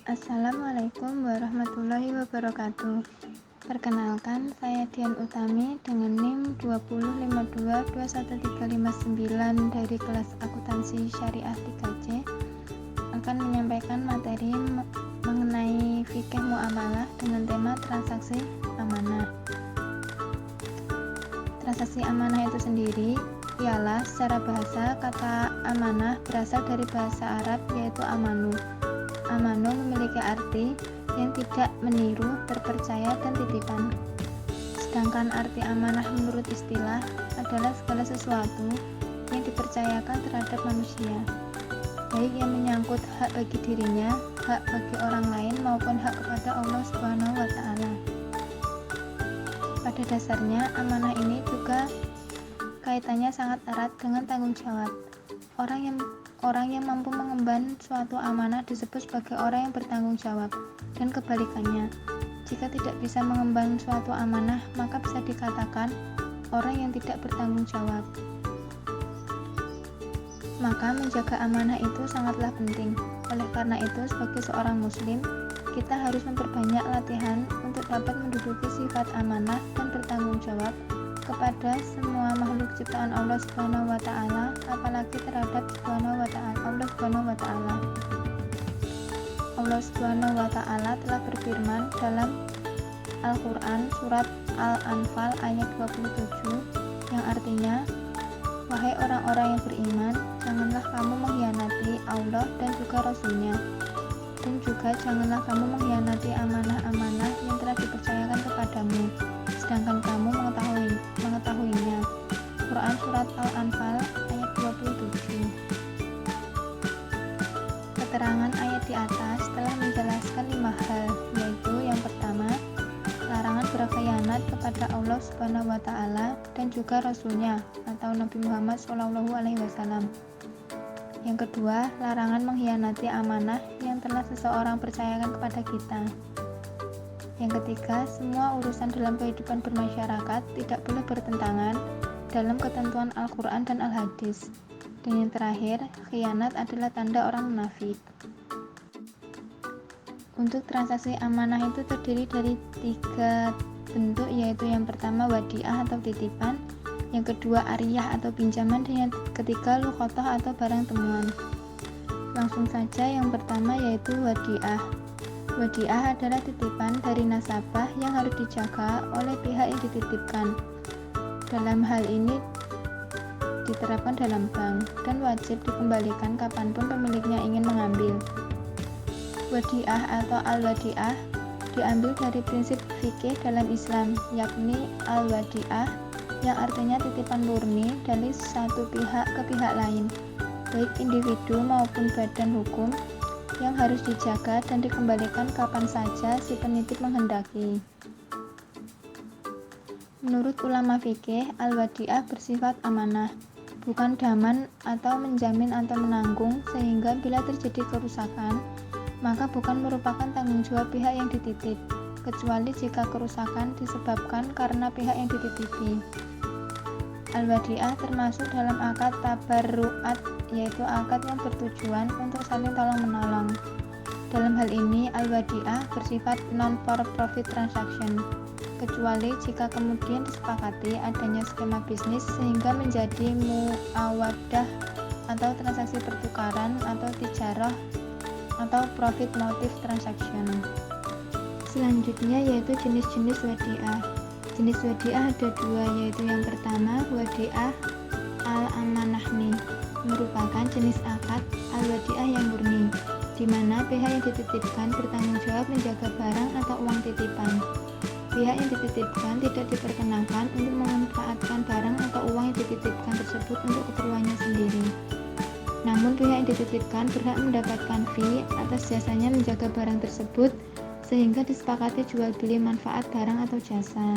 Assalamualaikum warahmatullahi wabarakatuh. Perkenalkan, saya Dian Utami dengan NIM 205221359 dari kelas Akuntansi Syariah 3C akan menyampaikan materi mengenai fikih muamalah dengan tema transaksi amanah. Transaksi amanah itu sendiri ialah secara bahasa kata amanah berasal dari bahasa Arab yaitu amanu. Amanu memiliki arti yang tidak meniru, terpercaya, dan titipan. Sedangkan arti amanah menurut istilah adalah segala sesuatu yang dipercayakan terhadap manusia, baik yang menyangkut hak bagi dirinya, hak bagi orang lain, maupun hak kepada Allah Subhanahu wa Ta'ala. Pada dasarnya, amanah ini juga kaitannya sangat erat dengan tanggung jawab. Orang yang mampu mengemban suatu amanah disebut sebagai orang yang bertanggung jawab, dan kebalikannya. Jika tidak bisa mengemban suatu amanah, maka bisa dikatakan orang yang tidak bertanggung jawab. Maka menjaga amanah itu sangatlah penting. Oleh karena itu, sebagai seorang muslim, kita harus memperbanyak latihan untuk dapat menduduki sifat amanah dan bertanggung jawab kepada semua makhluk ciptaan Allah Subhanahu wa Ta'ala, apalagi terhadap Allah Subhanahu wa Ta'ala. Allah Subhanahu wa Ta'ala telah berfirman dalam Al-Quran surat Al-Anfal ayat 27 yang artinya, wahai orang-orang yang beriman, janganlah kamu mengkhianati Allah dan juga Rasul-Nya, dan juga janganlah kamu mengkhianati amanah-amanah yang telah dipercayakan kepadamu, sedangkan kamu mengetahuinya. Quran surat Al-Anfal ayat 27. Keterangan ayat di atas telah menjelaskan 5 hal, yaitu yang pertama, larangan berkhianat kepada Allah Subhanahu wa Ta'ala dan juga Rasul-Nya atau Nabi Muhammad SAW. Yang kedua, larangan mengkhianati amanah yang telah seseorang percayakan kepada kita. Yang ketiga, semua urusan dalam kehidupan bermasyarakat tidak boleh bertentangan dalam ketentuan Al-Quran dan Al-Hadis. Dan yang terakhir, khianat adalah tanda orang munafik. Untuk transaksi amanah itu terdiri dari 3 bentuk, yaitu yang pertama wadiah atau titipan, yang kedua ariyah atau pinjaman, dan yang ketiga luqatah atau barang temuan. Langsung saja yang pertama yaitu wadiah. Wadiah adalah titipan dari nasabah yang harus dijaga oleh pihak yang dititipkan. Dalam hal ini diterapkan dalam bank dan wajib dikembalikan kapanpun pemiliknya ingin mengambil. Wadiah atau al-wadiah diambil dari prinsip fikih dalam Islam, yakni al-wadiah yang artinya titipan murni dari satu pihak ke pihak lain, baik individu maupun badan hukum, yang harus dijaga dan dikembalikan kapan saja si penitip menghendaki. Menurut ulama fikih, al-wadiah bersifat amanah, bukan daman atau menjamin atau menanggung, sehingga bila terjadi kerusakan, maka bukan merupakan tanggung jawab pihak yang dititip, kecuali jika kerusakan disebabkan karena pihak yang dititipi. Al-wadiah termasuk dalam akad tabarru'at, yaitu akad yang bertujuan untuk saling tolong-menolong. Dalam hal ini, al-wadiah bersifat non-for-profit transaction, kecuali jika kemudian disepakati adanya skema bisnis sehingga menjadi muawadah atau transaksi pertukaran atau tijarah atau profit motive transaction. Selanjutnya yaitu jenis-jenis wadiah. Jenis wadiah ada 2, yaitu yang pertama wadiah al-amanahni, merupakan jenis akad al-wadiah yang murni, di mana pihak yang dititipkan bertanggung jawab menjaga barang atau uang titipan. Pihak yang dititipkan tidak diperkenankan untuk memanfaatkan barang atau uang yang dititipkan tersebut untuk keperluannya sendiri. Namun pihak yang dititipkan berhak mendapatkan fee atas jasanya menjaga barang tersebut, sehingga disepakati jual beli manfaat barang atau jasa.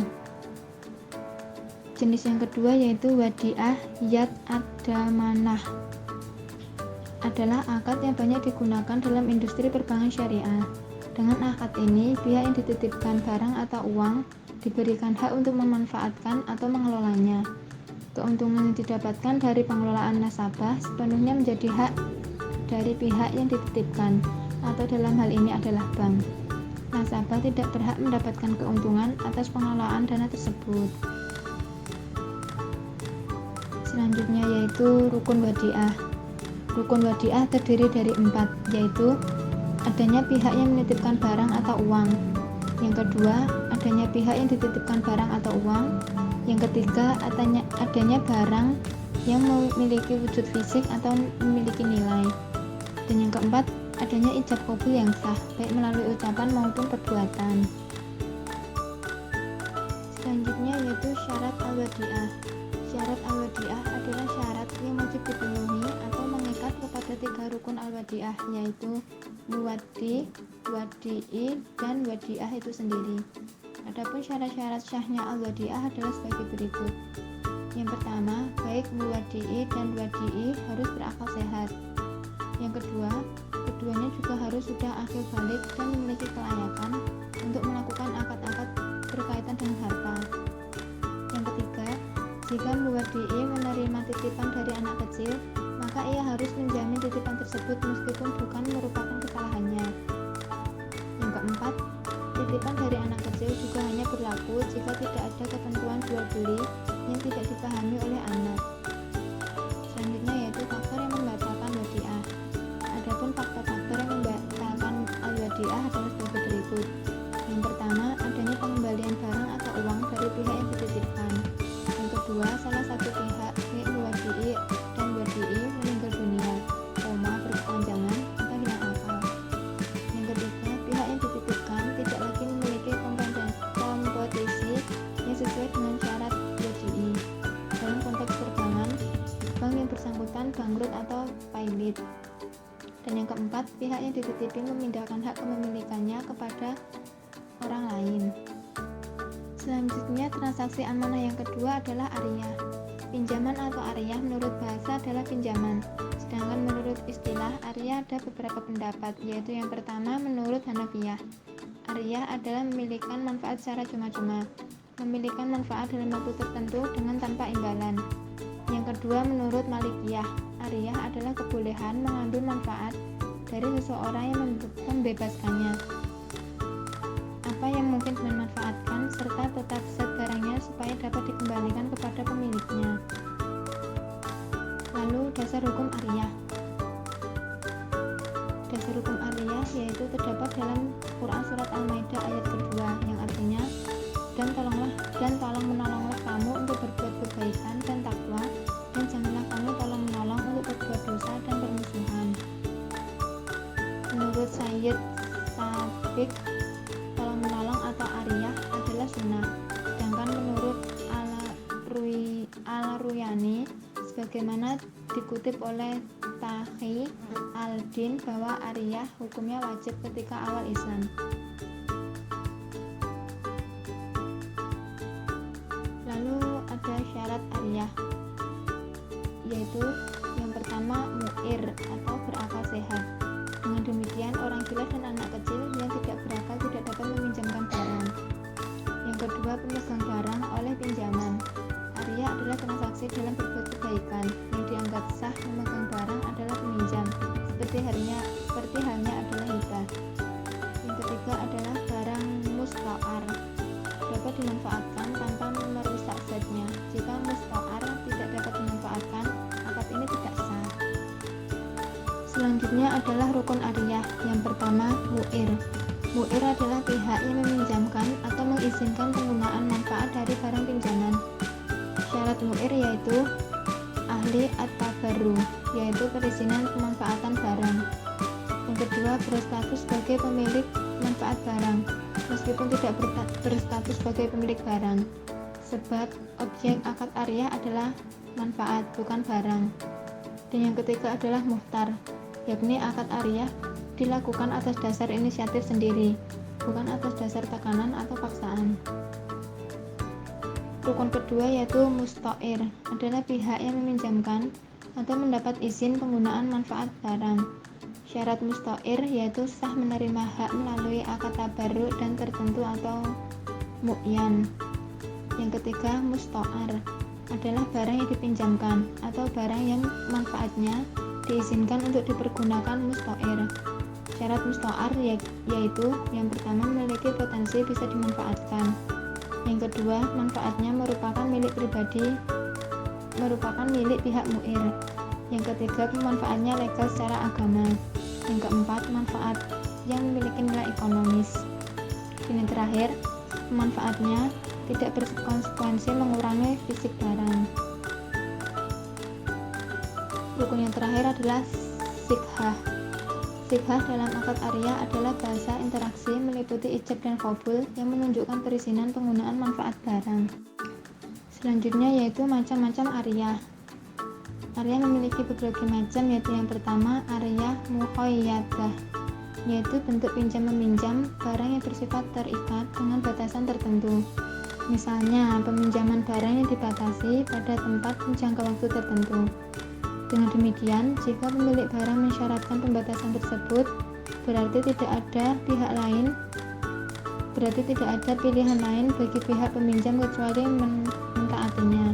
Jenis yang kedua yaitu wadiah yad ad-damanah, adalah akad yang banyak digunakan dalam industri perbankan syariah. Dengan akad ini, pihak yang dititipkan barang atau uang diberikan hak untuk memanfaatkan atau mengelolanya. Keuntungan yang didapatkan dari pengelolaan nasabah sepenuhnya menjadi hak dari pihak yang dititipkan, atau dalam hal ini adalah bank. Nasabah tidak berhak mendapatkan keuntungan atas pengelolaan dana tersebut. Selanjutnya yaitu rukun wadiah. Rukun wadiah terdiri dari 4, yaitu adanya pihak yang menitipkan barang atau uang. Yang kedua, adanya pihak yang dititipkan barang atau uang. Yang ketiga, adanya barang yang memiliki wujud fisik atau memiliki nilai. Dan yang keempat, adanya ijab qabul yang sah, baik melalui ucapan maupun perbuatan. Selanjutnya yaitu syarat al-wadiah. Syarat al-wadiah adalah syarat yang wajib dipenuhi atau mengikat kepada 3 rukun al-wadiah, yaitu muwaddi, wadi'i, dan wadiah itu sendiri. Adapun syarat-syarat syahnya al-wadiah adalah sebagai berikut. Yang pertama, baik muwaddi'i dan wadi'i harus berakal sehat. Yang kedua, keduanya juga harus sudah akil balik dan memiliki kelayakan untuk melakukan akad-akad berkaitan dengan harta. Yang ketiga, jika muwaddi'i menerima titipan dari anak kecil, maka ia harus menjamin titipan tersebut meskipun bukan merupakan kesalahannya. Yang keempat, titipan dari anak kecil juga hanya berlaku jika tidak ada ketentuan jual beli yang tidak dipahami oleh anak. Selanjutnya yaitu faktor yang membatalkan wadiah. Adapun faktor-faktor yang membatalkan al-wadiah adalah sebagai berikut. Yang pertama, adanya pengembalian barang atau uang dari pihak yang dititipkan. Yang kedua, salah satu pihak, baik muwaddi'i dan wadi'i, meninggal dunia, berkepanjangan atau hilang akal. Yang ketiga, pihak yang dititipkan tidak lagi memiliki kompetisi yang sesuai dengan syarat wadi'i. Dalam konteks perbankan, bank yang bersangkutan bangkrut atau pailit. Dan yang keempat, pihak yang dititipin memindahkan hak kepemilikannya kepada orang lain. Selanjutnya, transaksi amanah yang kedua adalah ariyah. Pinjaman atau ariyah menurut bahasa adalah pinjaman. Sedangkan menurut istilah ariyah ada beberapa pendapat, yaitu yang pertama menurut Hanafiyah. Ariyah adalah memiliki manfaat secara cuma-cuma, memiliki manfaat dalam waktu tertentu dengan tanpa imbalan. Yang kedua menurut Malikiyah, ariyah adalah kebolehan mengambil manfaat dari seseorang yang membebaskannya, apa yang mungkin dimanfaatkan, serta tetap set barangnya supaya dapat dikembalikan kepada pemiliknya. Lalu dasar hukum ariyah. Dasar hukum ariyah yaitu terdapat dalam Quran surat Al-Maidah ayat kedua, yang artinya dan tolong menolonglah kamu untuk berbuat kebaikan dan takwa, dan janganlah kamu tolong menolong untuk berbuat dosa dan permusuhan. Menurut Sayyid Sabiq, tolong menolong atau ariyah adalah sunnah. Sedangkan menurut Al-Ruyani, sebagaimana dikutip oleh Taqi al-Din, bahwa ariyah hukumnya wajib ketika awal Islam. Lalu ada syarat ariyah, yaitu yang pertama mu'ir atau berakal sehat. Dengan demikian orang gila dan anak kecil yang tidak berakal tidak dapat meminjamkan barang. Yang kedua, pemegang barang oleh pinjaman. Ariyah adalah transaksi dalam berbuat kebaikan. Yang dianggap sah memegang barang adalah peminjam, seperti halnya adalah hibah. Yang ketiga adalah barang musta'ar, dapat dimanfaatkan tanpa merusak zatnya. Jika musta'ar tidak dapat dimanfaatkan, akad ini tidak sah. Selanjutnya adalah rukun ariyah. Yang pertama, mu'ir. Mu'ir adalah pihak yang meminjamkan atau mengizinkan penggunaan manfaat dari barang pinjaman. Syarat mu'ir yaitu ahli at-tabarru, yaitu perizinan pemanfaatan barang. Yang kedua, berstatus sebagai pemilik manfaat barang, meskipun tidak berstatus sebagai pemilik barang, sebab objek akad ariyah adalah manfaat, bukan barang. Dan yang ketiga adalah muhtar, yakni akad ariyah dilakukan atas dasar inisiatif sendiri, bukan atas dasar tekanan atau paksaan. Rukun kedua yaitu musta'ir, adalah pihak yang meminjamkan atau mendapat izin penggunaan manfaat barang. Syarat musta'ir yaitu sah menerima hak melalui akad tabarruk dan tertentu atau mu'yan. Yang ketiga, musta'ar, adalah barang yang dipinjamkan atau barang yang manfaatnya diizinkan untuk dipergunakan musta'ir. syarat musta'ar yaitu yang pertama memiliki potensi bisa dimanfaatkan, yang kedua manfaatnya merupakan milik pihak muir, yang ketiga pemanfaatnya legal secara agama, yang keempat manfaat yang memiliki nilai ekonomis, ini terakhir pemanfaatnya tidak berkonsekuensi mengurangi fisik barang. Rukun yang terakhir adalah sighah. Sighah dalam akad ariyah adalah bahasa interaksi meliputi ijab dan qabul yang menunjukkan perizinan penggunaan manfaat barang. Selanjutnya yaitu macam-macam ariyah. Ariyah memiliki berbagai macam, yaitu yang pertama ariyah muqayyadah, yaitu bentuk pinjam-meminjam barang yang bersifat terikat dengan batasan tertentu. Misalnya, peminjaman barang yang dibatasi pada tempat jangka waktu tertentu. Dengan demikian, jika pemilik barang mensyaratkan pembatasan tersebut, berarti tidak ada pilihan lain bagi pihak peminjam kecuali mentaatinya.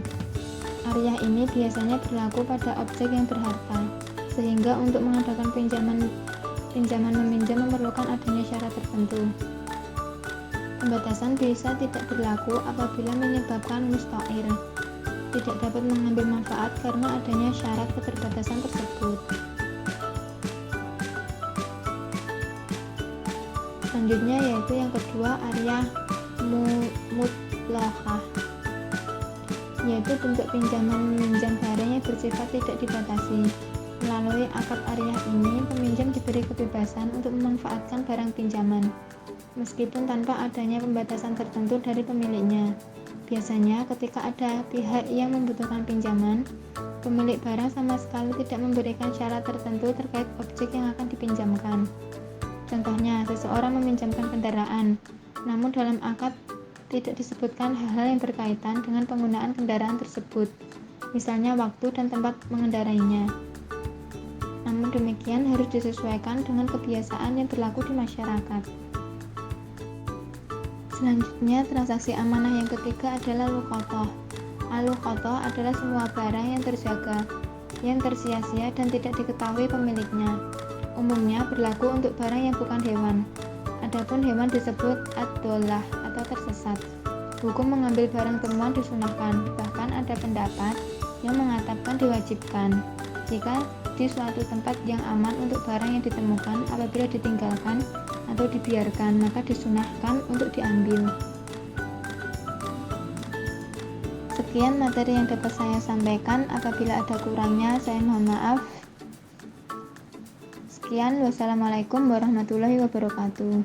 Ariyah ini biasanya berlaku pada objek yang berharta, sehingga untuk mengadakan pinjaman meminjam memerlukan adanya syarat tertentu. Pembatasan bisa tidak berlaku apabila menyebabkan musta'ir tidak dapat mengambil manfaat karena adanya syarat keterbatasan tersebut. Selanjutnya yaitu yang kedua ariyah mutlaqah, yaitu bentuk pinjaman meminjam barang yang bersifat tidak dibatasi. Melalui akad ariyah ini, peminjam diberi kebebasan untuk memanfaatkan barang pinjaman, meskipun tanpa adanya pembatasan tertentu dari pemiliknya. Biasanya, ketika ada pihak yang membutuhkan pinjaman, pemilik barang sama sekali tidak memberikan syarat tertentu terkait objek yang akan dipinjamkan. Contohnya, seseorang meminjamkan kendaraan, namun dalam akad tidak disebutkan hal-hal yang berkaitan dengan penggunaan kendaraan tersebut, misalnya waktu dan tempat mengendarainya. Namun demikian harus disesuaikan dengan kebiasaan yang berlaku di masyarakat. Selanjutnya, transaksi amanah yang ketiga adalah luqathah. Al-luqathah adalah semua barang yang terjaga, yang tersia-sia dan tidak diketahui pemiliknya. Umumnya berlaku untuk barang yang bukan hewan. Adapun hewan disebut ad-dollah atau tersesat. Hukum mengambil barang temuan disunahkan, bahkan ada pendapat yang mengatakan diwajibkan jika di suatu tempat yang aman untuk barang yang ditemukan. Apabila ditinggalkan atau dibiarkan, maka disunahkan untuk diambil. Sekian materi yang dapat saya sampaikan. Apabila ada kurangnya, saya mohon maaf. Sekian, wassalamualaikum warahmatullahi wabarakatuh.